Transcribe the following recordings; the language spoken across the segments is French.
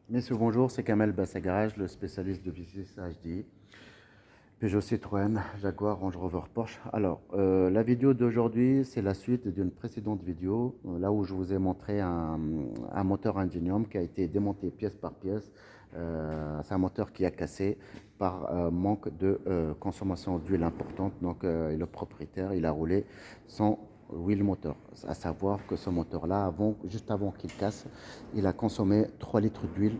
Messieurs, bonjour, c'est Kamel Bassagarage, le spécialiste de V6 HDI, Peugeot, Citroën, Jaguar, Range Rover, Porsche. Alors, la vidéo d'aujourd'hui, c'est la suite d'une précédente vidéo, là où je vous ai montré un moteur Ingenium qui a été démonté pièce par pièce. C'est un moteur qui a cassé par manque de consommation d'huile importante. Donc, et le propriétaire, il a roulé sans huile moteur. À savoir que ce moteur-là, juste avant qu'il casse, il a consommé 3 litres d'huile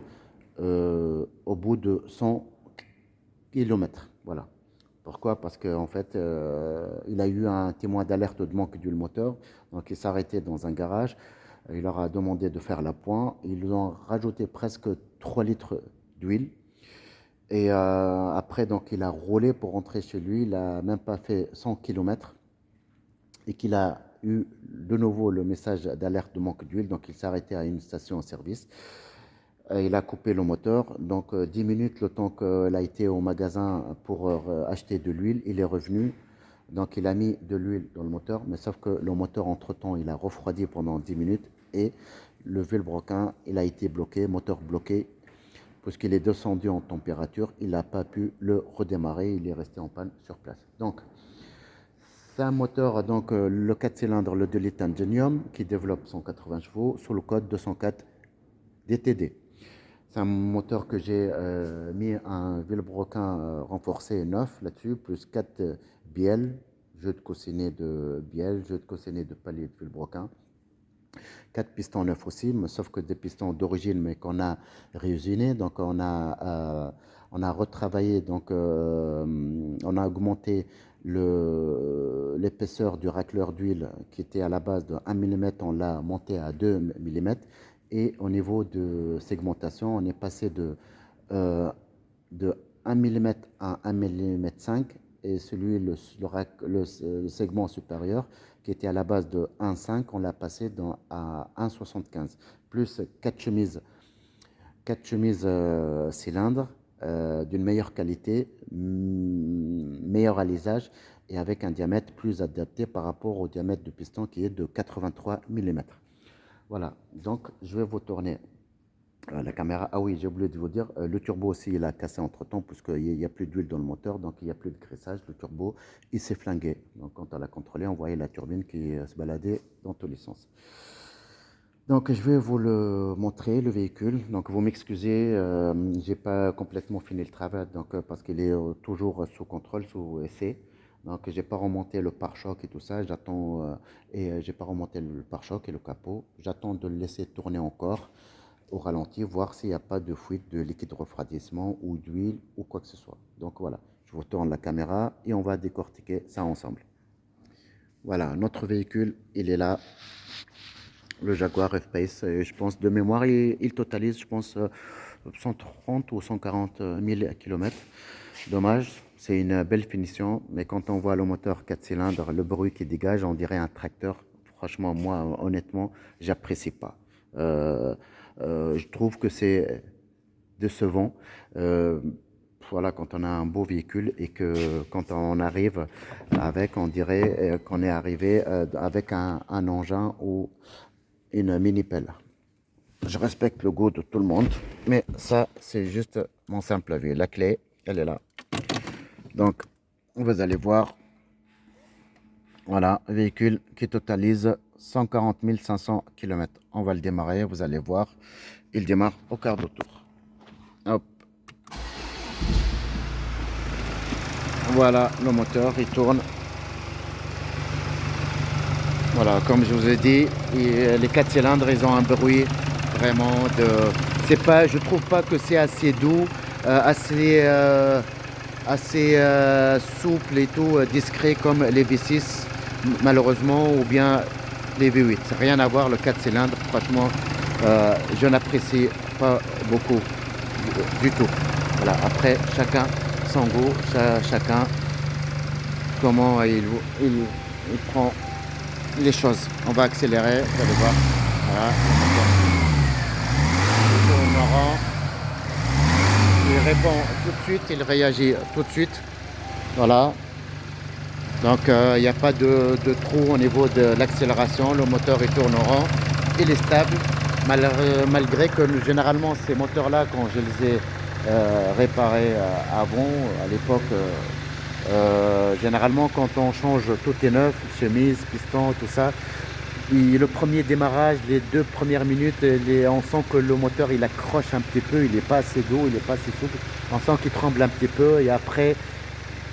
au bout de 100 kilomètres. Voilà. Pourquoi? Parce qu'en fait, il a eu un témoin d'alerte de manque d'huile moteur. Donc, il s'est arrêté dans un garage. Il leur a demandé de faire la pointe. Ils lui ont rajouté presque 3 litres d'huile. Et après, donc, il a roulé pour rentrer chez lui. Il n'a même pas fait 100 kilomètres et qu'il a eu de nouveau le message d'alerte de manque d'huile. Donc, il s'est arrêté à une station-service. Il a coupé le moteur, donc 10 minutes le temps qu'il a été au magasin pour acheter de l'huile, il est revenu, donc il a mis de l'huile dans le moteur, mais sauf que le moteur entre-temps il a refroidi pendant 10 minutes et le vilebrequin il a été bloqué, moteur bloqué, puisqu'il est descendu en température, il n'a pas pu le redémarrer, il est resté en panne sur place. Donc c'est un moteur, donc le 4 cylindres, le 2 litres Ingenium, qui développe 180 chevaux sous le code 204 DTD. C'est un moteur que j'ai mis un vilebrequin renforcé neuf là-dessus, plus 4 bielles, jeu de cossinet de bielles, jeu de cossinet de palier de vilebrequin. 4 pistons neufs aussi, mais sauf que des pistons d'origine, mais qu'on a réusinés. Donc on a retravaillé, donc on a augmenté l'épaisseur du racleur d'huile qui était à la base de 1 mm, on l'a monté à 2 mm. Et au niveau de segmentation, on est passé de 1 mm à 1 mm 5. Et le segment supérieur, qui était à la base de 1,5, on l'a passé à 1,75. Plus 4 chemises cylindres d'une meilleure qualité, meilleur alisage et avec un diamètre plus adapté par rapport au diamètre du piston qui est de 83 mm. Voilà, donc je vais vous tourner la caméra. Ah oui, j'ai oublié de vous dire, le turbo aussi il a cassé entre temps puisqu'il n'y a plus d'huile dans le moteur, donc il n'y a plus de graissage. Le turbo il s'est flingué. Donc quand on l'a contrôlé, on voyait la turbine qui se baladait dans tous les sens. Donc je vais vous le montrer, le véhicule. Donc vous m'excusez, j'ai pas complètement fini le travail donc, parce qu'il est toujours sous contrôle, sous essai. Donc j'ai pas remonté le pare-choc et tout ça, j'attends j'ai pas remonté le pare-choc et le capot. J'attends de le laisser tourner encore au ralenti, voir s'il n'y a pas de fuite de liquide refroidissement ou d'huile ou quoi que ce soit. Donc voilà, je vous tourne la caméra et on va décortiquer ça ensemble. Voilà, notre véhicule, il est là. Le Jaguar F-Pace, je pense de mémoire, il totalise, je pense, 130 ou 140 000 km. Dommage, c'est une belle finition, mais quand on voit le moteur 4 cylindres, le bruit qu'il dégage, on dirait un tracteur. Franchement, moi, honnêtement, j'apprécie pas. Je trouve que c'est décevant. Voilà, quand on a un beau véhicule et que quand on arrive avec, on dirait qu'on est arrivé avec un engin ou une mini pelle. Je respecte le goût de tout le monde, mais ça, c'est juste mon simple avis. La clé, elle est là. Donc, vous allez voir, voilà, véhicule qui totalise 140 500 km. On va le démarrer, vous allez voir. Il démarre au quart de tour. Hop. Voilà, le moteur, il tourne. Voilà, comme je vous ai dit, les 4 cylindres, ils ont un bruit vraiment de... C'est pas, je trouve pas que c'est assez doux, assez souple et tout, discret comme les V6, malheureusement, ou bien les V8. C'est rien à voir, le 4 cylindres, franchement, je n'apprécie pas beaucoup du tout. Voilà, après, chacun son goût, chacun comment il prend les choses. On va accélérer, vous allez voir. Voilà, on rend. Il répond tout de suite, il réagit tout de suite. Voilà. Donc il n'y a pas de trou au niveau de l'accélération. Le moteur il tourne en rond. Il est stable. Malgré que généralement ces moteurs-là, quand je les ai réparés avant, à l'époque, généralement quand on change tout est neuf, chemise, piston, tout ça, le premier démarrage, les 2 premières minutes, on sent que le moteur il accroche un petit peu, il n'est pas assez doux, il n'est pas assez souple. On sent qu'il tremble un petit peu et après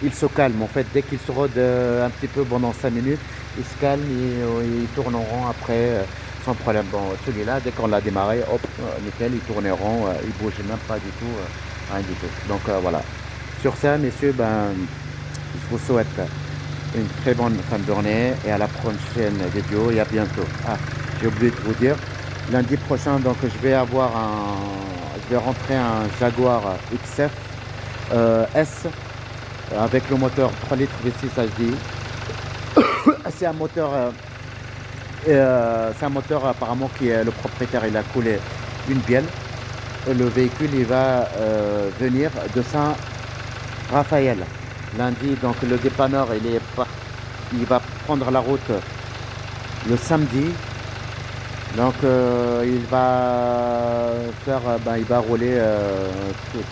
il se calme. En fait, dès qu'il se rôde un petit peu pendant 5 minutes, il se calme et il tourne en rond après sans problème. Bon, celui-là, dès qu'on l'a démarré, hop, nickel, il tourne en rond, il bouge même pas du tout, rien du tout. Donc voilà. Sur ça, messieurs, ben, je vous souhaite une très bonne fin de journée et à la prochaine vidéo et à bientôt. Ah, j'ai oublié de vous dire, lundi prochain, donc je vais rentrer un Jaguar XF S avec le moteur 3 litres V6 HD. C'est un moteur apparemment qui est le propriétaire, il a coulé une bielle. Et le véhicule il va venir de Saint-Raphaël. Lundi, donc le dépanneur il va prendre la route le samedi. Donc il va faire, il va rouler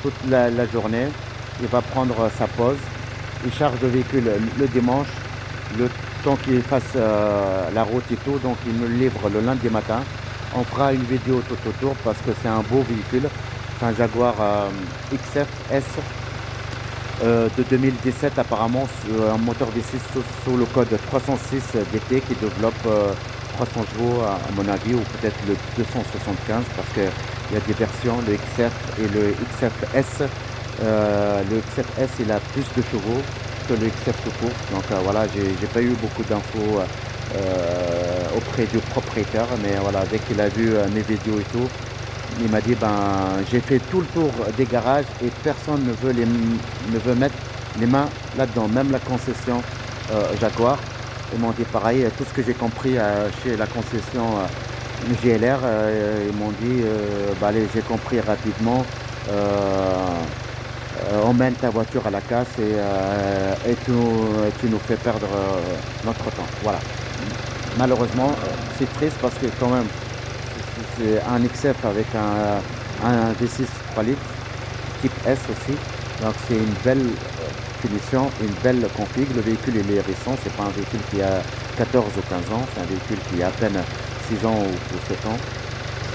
toute la journée. Il va prendre sa pause. Il charge le véhicule le dimanche, le temps qu'il fasse la route et tout. Donc il me livre le lundi matin. On fera une vidéo tout autour parce que c'est un beau véhicule. C'est un Jaguar XF S de 2017 apparemment, un moteur V6 sous le code 306 DT qui développe 300 chevaux à mon avis, ou peut-être le 275 parce qu'il y a des versions, le XF et le XFS. Le XFS il a plus de chevaux que le XF tout court. Donc voilà, j'ai pas eu beaucoup d'infos auprès du propriétaire, mais voilà, dès qu'il a vu mes vidéos et tout, il m'a dit j'ai fait tout le tour des garages et personne ne veut mettre les mains là-dedans, même la concession Jaguar. Ils m'ont dit pareil, tout ce que j'ai compris chez la concession GLR, ils m'ont dit allez, j'ai compris rapidement, emmène ta voiture à la casse et tu nous fais perdre notre temps. Voilà. Malheureusement, c'est triste parce que quand même, c'est un XF avec un V6 3 litres, type S aussi. Donc c'est une belle finition, une belle config. Le véhicule il est récent, c'est pas un véhicule qui a 14 ou 15 ans, c'est un véhicule qui a à peine 6 ans ou 7 ans.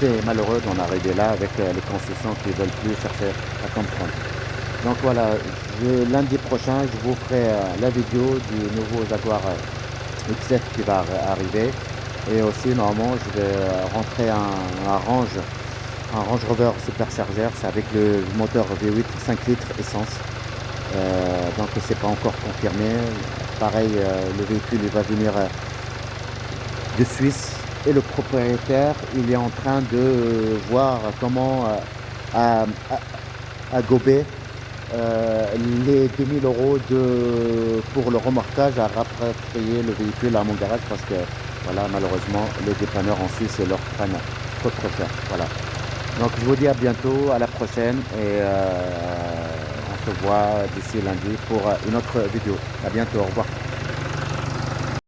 C'est malheureux d'en arriver là avec les concessions qui ne veulent plus chercher à comprendre. Donc voilà, lundi prochain, je vous ferai la vidéo du nouveau Jaguar XF qui va arriver. Et aussi, normalement, je vais rentrer un Range Rover supercharger. C'est avec le moteur V8 5 litres essence. Donc, c'est pas encore confirmé. Pareil, le véhicule il va venir de Suisse. Et le propriétaire, il est en train de voir comment à gober les 2000 euros pour le remorquage, à rapatrier le véhicule à mon garage parce que voilà, malheureusement les dépanneurs en Suisse leur prennent trop cher. Voilà. Donc je vous dis à bientôt, à la prochaine et on se voit d'ici lundi pour une autre vidéo. À bientôt, au revoir.